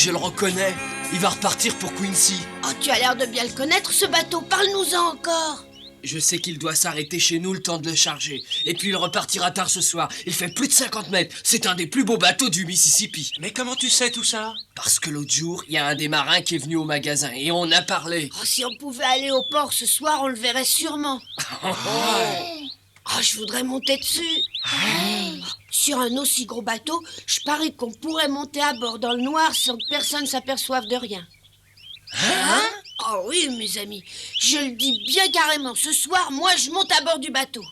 je le reconnais. Il va repartir pour Quincy. Oh, tu as l'air de bien le connaître, ce bateau. Parle-nous-en encore. Je sais qu'il doit s'arrêter chez nous le temps de le charger. Et puis il repartira tard ce soir. Il fait plus de 50 mètres. C'est un des plus beaux bateaux du Mississippi. Mais comment tu sais tout ça? Parce que l'autre jour, il y a un des marins qui est venu au magasin et on a parlé. Oh, si on pouvait aller au port ce soir, on le verrait sûrement. Oh, je voudrais monter dessus. Sur un aussi gros bateau, je parie qu'on pourrait monter à bord dans le noir sans que personne s'aperçoive de rien. Hein? Oh oui, mes amis, je le dis bien carrément. Ce soir, moi, je monte à bord du bateau.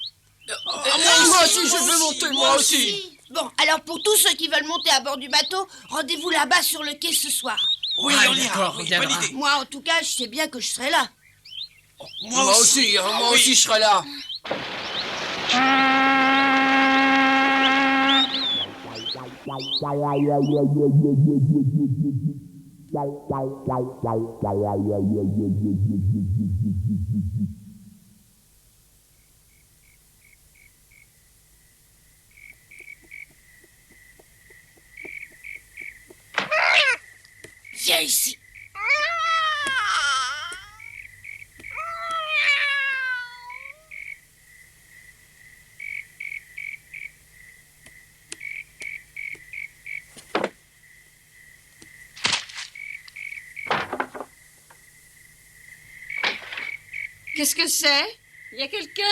Moi aussi, je veux monter, moi aussi. Bon, alors pour tous ceux qui veulent monter à bord du bateau, rendez-vous là-bas sur le quai ce soir. Oui, on ira. d'accord, on Oui, viendra. bonne idée. Moi, en tout cas, je sais bien que je serai là. Moi aussi, je serai là. Viens ici. Qu'est-ce que c'est? Y a quelqu'un?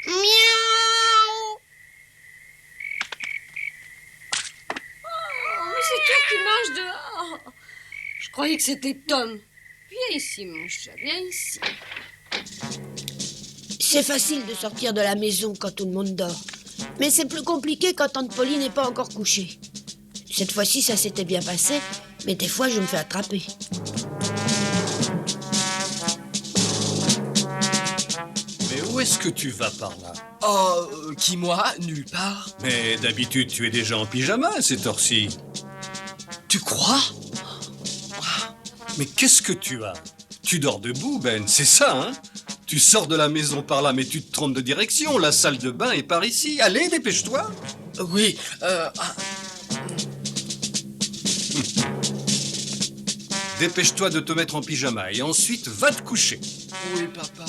Miaou. Oh, mais c'est toi qui manges dehors. Je croyais que c'était Tom. Viens ici, mon chat, viens ici. C'est facile de sortir de la maison quand tout le monde dort. Mais c'est plus compliqué quand tante Pauline n'est pas encore couchée. Cette fois-ci, ça s'était bien passé, mais des fois, je me fais attraper. Mais où est-ce que tu vas par là? Oh, qui moi? Nulle part. Mais d'habitude, tu es déjà en pyjama à cette heure-ci. Tu crois? Mais qu'est-ce que tu as? Tu dors debout, Ben, c'est ça, hein? Tu sors de la maison par là, mais tu te trompes de direction. La salle de bain est par ici. Allez, dépêche-toi. Oui, Dépêche-toi de te mettre en pyjama et ensuite va te coucher. oui, papa.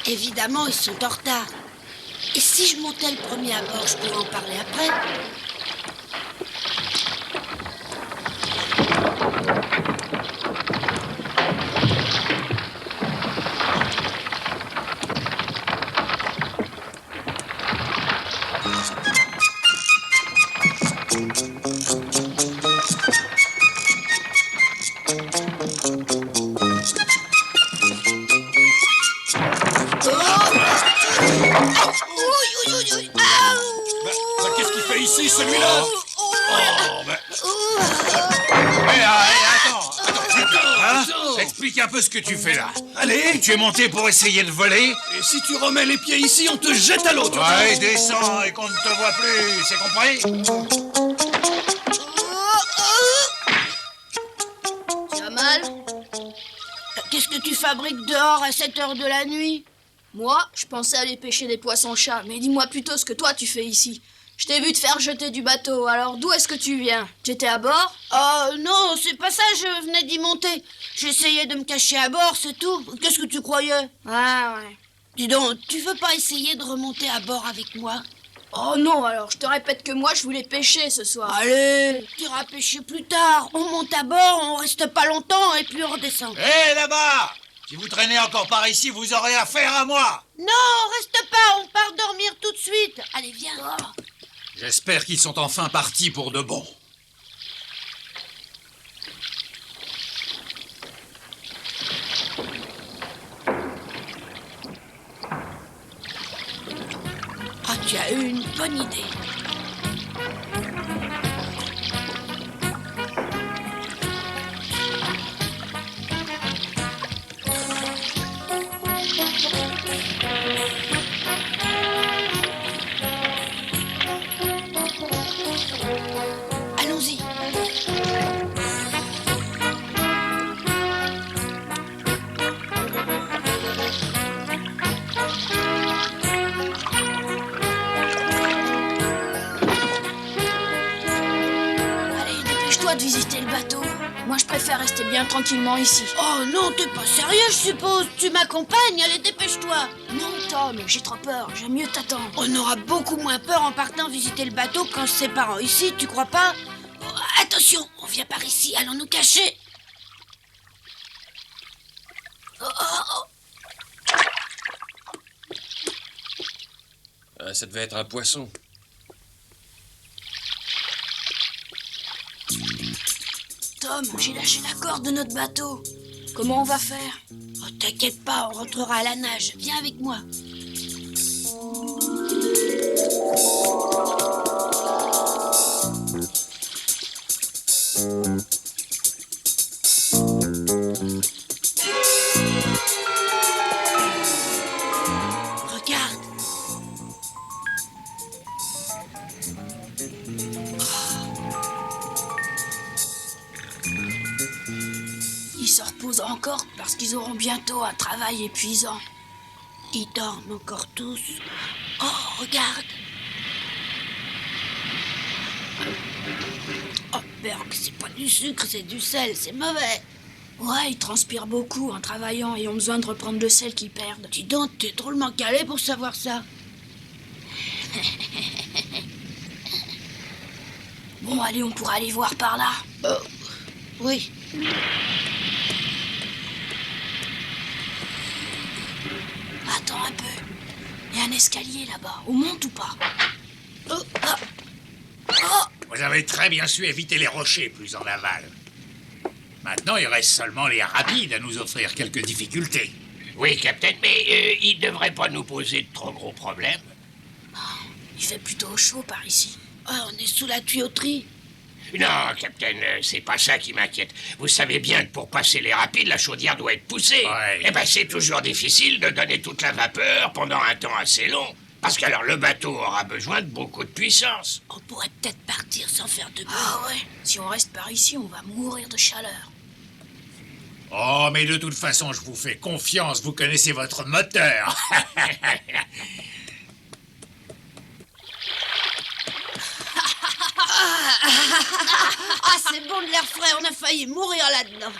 Évidemment, ils sont en retard. Et si je montais le premier à bord, je pourrais en parler après. Qu'est-ce qu'il fait ici, celui-là? Attends, explique un peu ce que tu fais là. Allez, Tu es monté pour essayer de voler? et si tu remets les pieds ici, on te jette à l'eau. Ouais, descends et qu'on ne te voit plus, c'est compris? Tu as mal? Qu'est-ce que tu fabriques dehors à cette heure de la nuit? Moi, je pensais aller pêcher des poissons-chats, mais dis-moi plutôt ce que toi tu fais ici. Je t'ai vu te faire jeter du bateau, alors d'où est-ce que tu viens? Tu étais à bord? Oh non, c'est pas ça, je venais d'y monter. J'essayais de me cacher à bord, c'est tout. Qu'est-ce que tu croyais? Ah ouais. Dis donc, tu veux pas essayer de remonter à bord avec moi? Oh non, alors je te répète que moi je voulais pêcher ce soir. Allez, tu iras pêcher plus tard. On monte à bord, on reste pas longtemps et puis on redescend. Hé, là-bas! Si vous traînez encore par ici, vous aurez affaire à moi! Non, reste pas, on part dormir tout de suite. Allez, viens. J'espère qu'ils sont enfin partis pour de bon. Ah, tu as eu une bonne idée. toi de visiter le bateau. Moi, je préfère rester bien tranquillement ici. Oh non, t'es pas sérieux, je suppose. Tu m'accompagnes, allez, dépêche-toi. Non, Tom, j'ai trop peur. J'aime mieux t'attendre. On aura beaucoup moins peur en partant visiter le bateau qu'en se séparant ici, tu crois pas? Oh, attention, on vient par ici, allons nous cacher. Oh, oh, oh. Ça devait être un poisson. Tom, j'ai lâché la corde de notre bateau. Comment on va faire? Oh, t'inquiète pas, on rentrera à la nage. Viens avec moi. Regarde. Ils se reposent encore parce qu'ils auront bientôt un travail épuisant. Ils dorment encore tous. Oh, regarde. Oh, merde, c'est pas du sucre, c'est du sel, c'est mauvais. Ouais, ils transpirent beaucoup en travaillant et ont besoin de reprendre le sel qu'ils perdent. Dis donc, t'es drôlement calé pour savoir ça. Bon, allez, on pourra aller voir par là. Oui. Attends un peu. Il y a un escalier là-bas. On monte ou pas? Vous avez très bien su éviter les rochers plus en aval. Maintenant, il reste seulement les rapides à nous offrir quelques difficultés. Oui, Capitaine, mais il devrait pas nous poser de trop gros problèmes. Il fait plutôt chaud par ici. Oh, on est sous la tuyauterie. Non, Capitaine, c'est pas ça qui m'inquiète. Vous savez bien que pour passer les rapides, la chaudière doit être poussée. Ouais. Eh ben, c'est toujours difficile de donner toute la vapeur pendant un temps assez long. Parce qu'alors le bateau aura besoin de beaucoup de puissance. On pourrait peut-être partir sans faire de bruit. Ah ouais. Si on reste par ici, on va mourir de chaleur. Oh, mais de toute façon, je vous fais confiance, vous connaissez votre moteur. Ah, c'est bon de l'air frais, on a failli mourir là-dedans.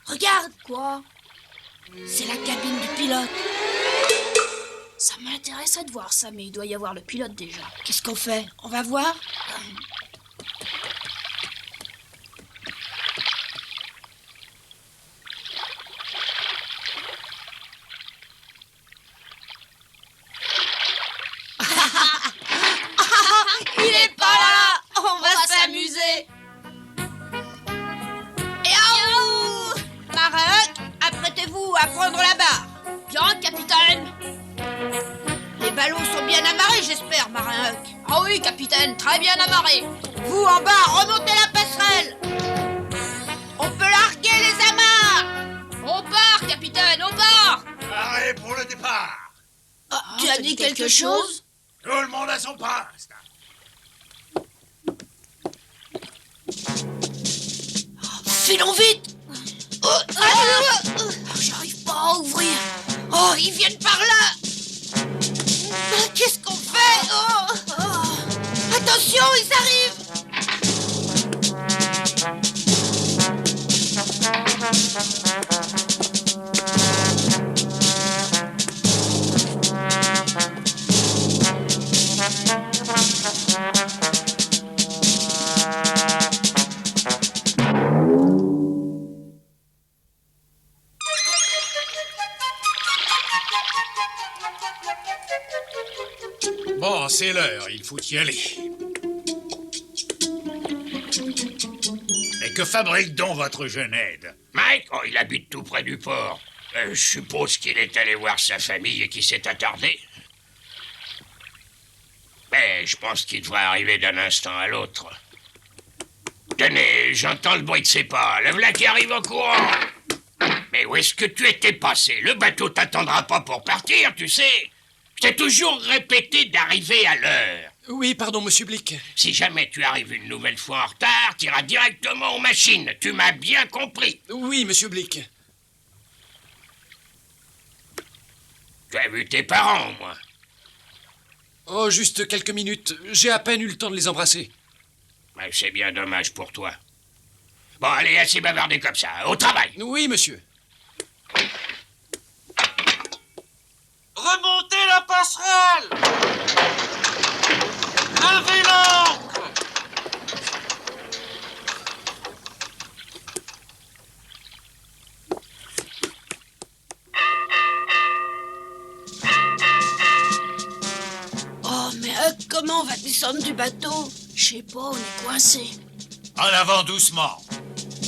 Regarde. Quoi? C'est la cabine du pilote. Ça m'intéresserait de voir ça, mais il doit y avoir le pilote déjà. Qu'est-ce qu'on fait? On va voir? Il est pas là. On va s'amuser. Et oh, Marin, apprêtez-vous à prendre la barre. Bien, capitaine. Les ballons sont bien amarrés, j'espère, Marin Huck. Ah oui, capitaine, très bien amarré. Vous, en bas, remontez la passerelle. On peut larguer les amarres. On part, capitaine, on part. Arrêt pour le départ. Ah, tu as dit quelque chose? Tout le monde à son poste. Filons vite. J'arrive pas à ouvrir. Oh, ils viennent par là. Qu'est-ce qu'on fait? Attention, ils arrivent. Bon, c'est l'heure, il faut y aller. Mais que fabrique donc votre jeune aide? Mike, oh, il habite tout près du port. Je suppose qu'il est allé voir sa famille et qu'il s'est attardé. Mais je pense qu'il devrait arriver d'un instant à l'autre. Tenez, j'entends le bruit de ses pas. Le voilà qui arrive en courant. Mais où est-ce que tu étais passé? Le bateau t'attendra pas pour partir, tu sais. Je t'ai toujours répété d'arriver à l'heure. Oui, pardon, monsieur Blick. Si jamais tu arrives une nouvelle fois en retard, t'iras directement aux machines. Tu m'as bien compris. Oui, monsieur Blick. Tu as vu tes parents, moi. Oh, juste quelques minutes. J'ai à peine eu le temps de les embrasser. Mais c'est bien dommage pour toi. Bon, allez, assez bavardé comme ça. Au travail. Oui, monsieur. Remontez la passerelle! Levez l'ancre! Oh, mais comment on va descendre du bateau? Je sais pas, on est coincé. En avant doucement.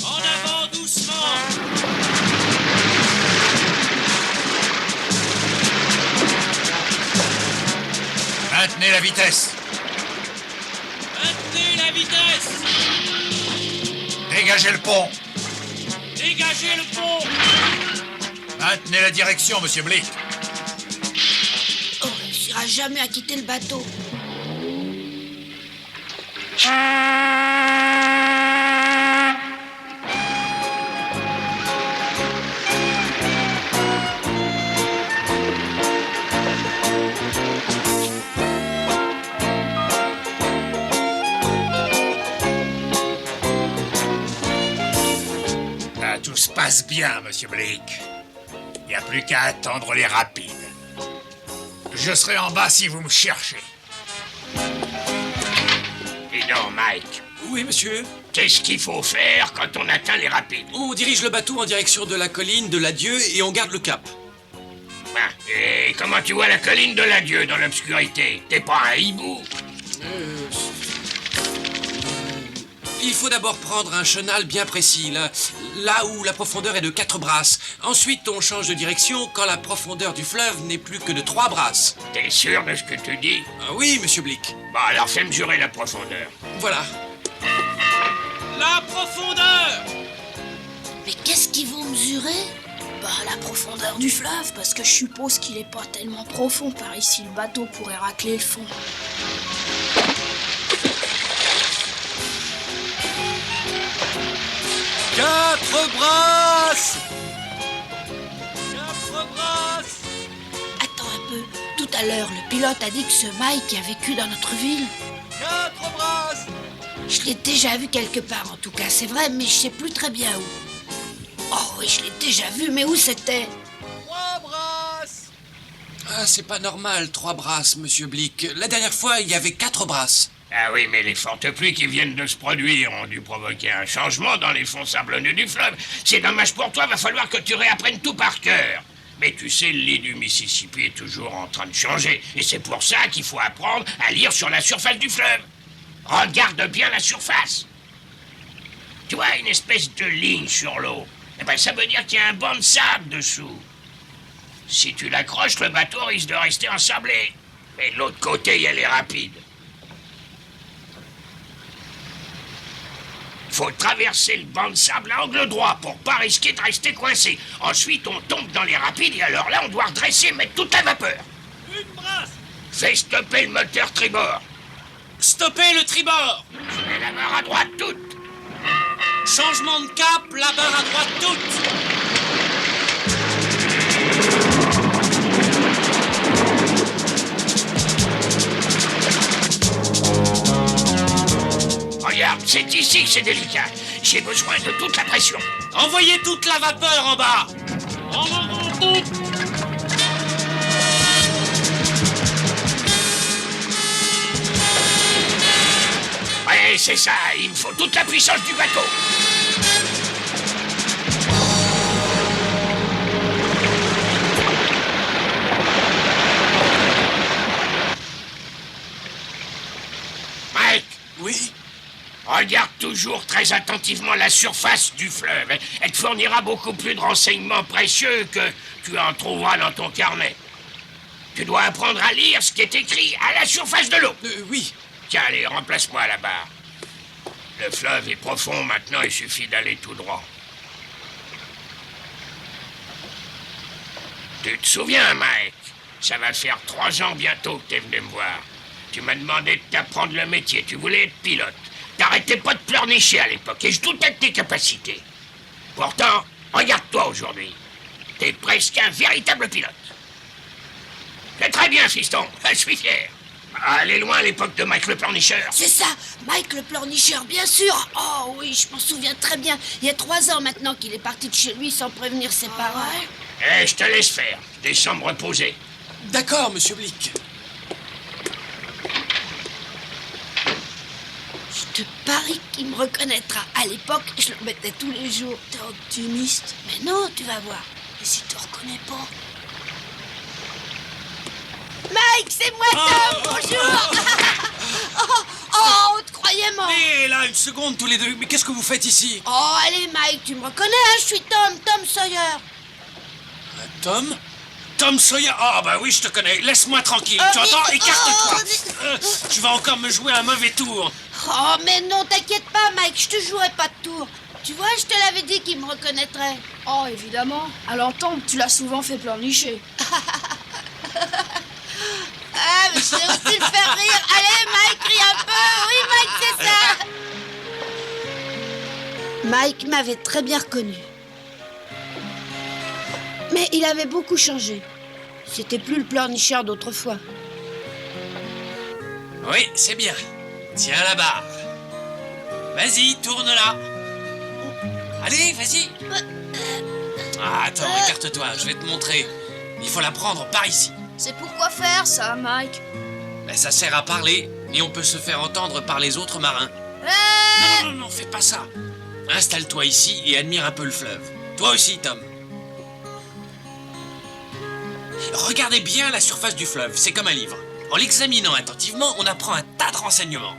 En avant doucement! Maintenez la vitesse. Maintenez la vitesse! Dégagez le pont. Dégagez le pont! Maintenez la direction, monsieur Blick. On réussira jamais à quitter le bateau. Ah, tout se passe bien, monsieur Blick. Il n'y a plus qu'à attendre les rapides. Je serai en bas si vous me cherchez. Dis donc, Mike, Oui, monsieur. qu'est-ce qu'il faut faire quand on atteint les rapides? On dirige le bateau en direction de la colline de l'adieu et on garde le cap. Ah, et comment tu vois la colline de l'adieu dans l'obscurité? T'es pas un hibou? Il faut d'abord prendre un chenal bien précis, là où la profondeur est de 4 brasses. Ensuite, on change de direction quand la profondeur du fleuve n'est plus que de 3 brasses. T'es sûr de ce que tu dis? Ah oui, monsieur Blick. Bon, alors fais mesurer la profondeur. Voilà. La profondeur! Mais qu'est-ce qu'ils vont mesurer? Bah, la profondeur du fleuve, parce que je suppose qu'il est pas tellement profond par ici. Le bateau pourrait racler le fond. Quatre brasses! Attends un peu. Tout à l'heure, le pilote a dit que ce Mike a vécu dans notre ville. 4 brasses! Je l'ai déjà vu quelque part, en tout cas, c'est vrai, mais je sais plus très bien où. Oh oui, je l'ai déjà vu, mais où c'était? 3 brasses! Ah, c'est pas normal, 3 brasses, monsieur Blick. La dernière fois, il y avait 4 brasses. Ah oui, mais les fortes pluies qui viennent de se produire ont dû provoquer un changement dans les fonds sablonneux du fleuve. C'est dommage pour toi, va falloir que tu réapprennes tout par cœur. Mais tu sais, le lit du Mississippi est toujours en train de changer. Et c'est pour ça qu'il faut apprendre à lire sur la surface du fleuve. Regarde bien la surface. Tu vois, une espèce de ligne sur l'eau. Eh ben, ça veut dire qu'il y a un banc de sable dessous. Si tu l'accroches, le bateau risque de rester ensablé. Mais de l'autre côté, il y a les rapides. Faut traverser le banc de sable à angle droit pour pas risquer de rester coincé. Ensuite, on tombe dans les rapides et alors là, on doit redresser et mettre toute la vapeur. Une brasse! Fais stopper le moteur tribord. Stoppez le tribord! Je mets la barre à droite toute. Changement de cap, la barre à droite toute! Regarde, c'est ici que c'est délicat. J'ai besoin de toute la pression. Envoyez toute la vapeur en bas! En avant toute! Ouais, c'est ça, il me faut toute la puissance du bateau. Mike, Oui? regarde toujours très attentivement la surface du fleuve. Elle te fournira beaucoup plus de renseignements précieux que tu en trouveras dans ton carnet. Tu dois apprendre à lire ce qui est écrit à la surface de l'eau. Oui. Tiens, allez, remplace-moi la barre. Le fleuve est profond maintenant, il suffit d'aller tout droit. Tu te souviens, Mike? Ça va faire 3 ans bientôt que t'es venu me voir. Tu m'as demandé de t'apprendre le métier, tu voulais être pilote. T'arrêtais pas de pleurnicher à l'époque et je doutais de tes capacités. Pourtant, regarde-toi aujourd'hui. T'es presque un véritable pilote. C'est très bien, fiston, je suis fier. aller loin à l'époque de Mike le pleurnicheur. C'est ça, Mike le pleurnicheur, bien sûr. Oh oui, je m'en souviens très bien. Il y a 3 ans maintenant qu'il est parti de chez lui sans prévenir ses parents. Eh, je te laisse faire. Des chambres reposées. D'accord, monsieur Blick. Je te parie qu'il me reconnaîtra. À l'époque, je le mettais tous les jours. T'es optimiste. Mais non, tu vas voir. Et si te reconnais pas? Mike, c'est moi, Tom, bonjour. Oh, on te croyait mort. Mais là, une seconde, tous les deux. Mais qu'est-ce que vous faites ici? Oh, allez, Mike, tu me reconnais, hein, je suis Tom Sawyer. Tom? Tom Sawyer? Ah, bah oui, je te connais. Laisse-moi tranquille. Tu entends? Écarte-toi. Tu vas encore me jouer un mauvais tour. Oh, mais non, t'inquiète pas, Mike, je te jouerai pas de tour. Tu vois, je te l'avais dit qu'il me reconnaîtrait. Oh, évidemment. À l'entendre, tu l'as souvent fait pleurnicher. Ah, mais je sais aussi le faire rire. Allez, Mike, ris un peu. Oui, Mike, c'est ça. Mike m'avait très bien reconnu. Mais il avait beaucoup changé. C'était plus le pleurnicheur d'autrefois. Oui, c'est bien. Tiens la barre. Vas-y, tourne-la. Allez, vas-y. Ah, attends, écarte-toi, je vais te montrer. Il faut la prendre par ici. C'est pour quoi faire ça, Mike? Ben, ça sert à parler, et on peut se faire entendre par les autres marins. Non, fais pas ça. Installe-toi ici et admire un peu le fleuve. Toi aussi, Tom. Regardez bien la surface du fleuve, c'est comme un livre. En l'examinant attentivement, on apprend un tas de renseignements.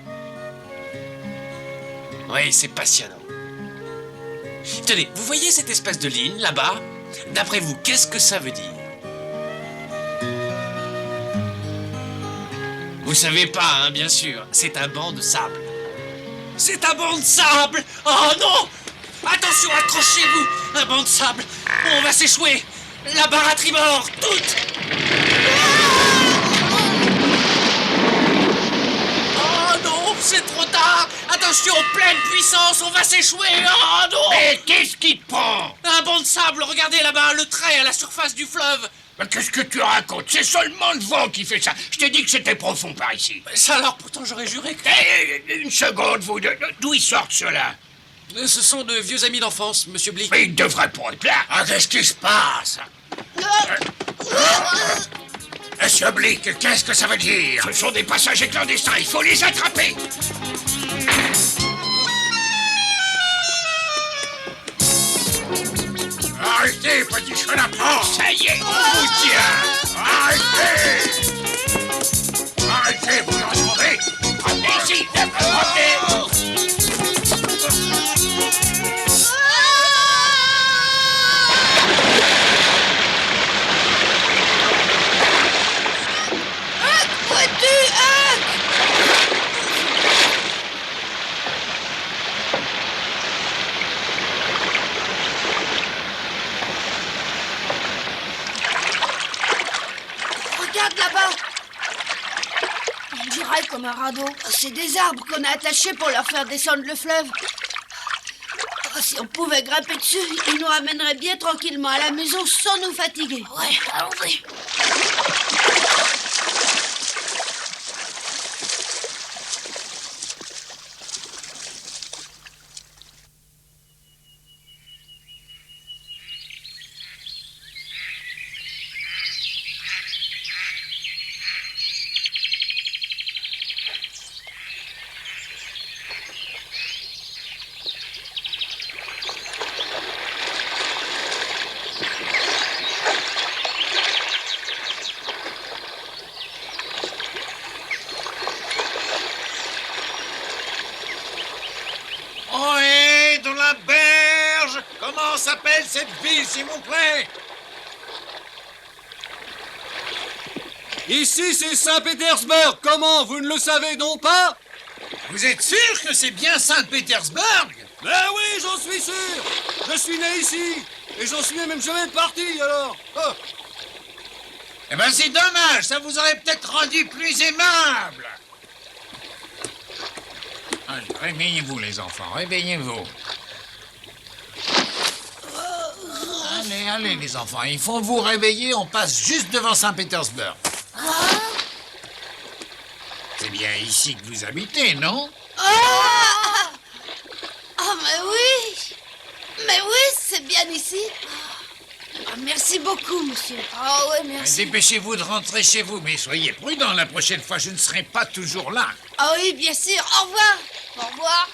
Oui, c'est passionnant. Tenez, vous voyez cette espèce de ligne, là-bas? D'après vous, qu'est-ce que ça veut dire? Vous savez pas, hein, bien sûr. C'est un banc de sable. C'est un banc de sable! Oh non! Attention, accrochez-vous! Un banc de sable! On va s'échouer! La barre à tribord! Toute! Oh non! C'est trop tard! Attention, pleine puissance! On va s'échouer! Oh non! Mais qu'est-ce qui te prend? Un banc de sable! Regardez là-bas, le trait à la surface du fleuve! Mais qu'est-ce que tu racontes? C'est seulement le vent qui fait ça. Je t'ai dit que c'était profond par ici. Ça alors, pourtant j'aurais juré que... Eh, une seconde, vous deux. D'où ils sortent, ceux-là? Ce sont de vieux amis d'enfance, monsieur Blick. Mais ils ne devraient pas être là. Ah, qu'est-ce qui se passe? Monsieur Blick, qu'est-ce que ça veut dire? Ce sont des passagers clandestins, il faut les attraper. Arrêtez, petit chenapan! Ça y est, on vous tient! Arrêtez! Arrêtez, vous l'entendez? Revenez ici! Revenez! Où es-tu, Regarde là-bas. On dirait comme un radeau. C'est des arbres qu'on a attachés pour leur faire descendre le fleuve. Oh, si on pouvait grimper dessus, ils nous ramèneraient bien tranquillement à la maison sans nous fatiguer. Ouais, allons-y. Ohé, dans la berge! Comment s'appelle cette ville, s'il vous plaît? Ici, c'est Saint-Pétersbourg. Comment? Vous ne le savez donc pas? Vous êtes sûr que c'est bien Saint-Pétersbourg? Ben oui, j'en suis sûr. Je suis né ici. Et j'en suis même jamais parti, alors. Oh. Eh ben, c'est dommage, ça vous aurait peut-être rendu plus aimable. Allez, réveillez-vous, les enfants, réveillez-vous. Allez, les enfants, il faut vous réveiller, on passe juste devant Saint-Pétersbourg. C'est bien ici que vous habitez, non? Ah, mais oui! Mais oui, c'est bien ici. Ah, merci beaucoup, monsieur. Ah ouais, merci. Dépêchez-vous de rentrer chez vous, mais soyez prudents, la prochaine fois je ne serai pas toujours là. Ah oui, bien sûr. Au revoir. Au revoir.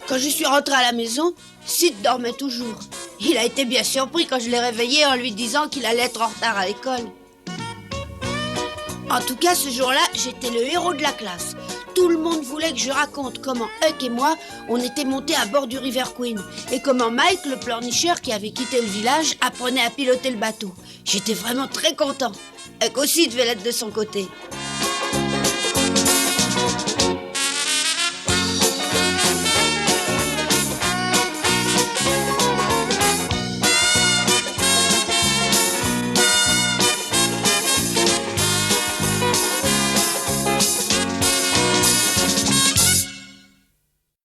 Quand je suis rentrée à la maison, Sid dormait toujours. Il a été bien surpris quand je l'ai réveillé en lui disant qu'il allait être en retard à l'école. En tout cas, ce jour-là, j'étais le héros de la classe. Tout le monde voulait que je raconte comment Huck et moi, on était montés à bord du River Queen et comment Mike, le pleurnicheur qui avait quitté le village, apprenait à piloter le bateau. J'étais vraiment très content. Huck aussi devait l'être de son côté.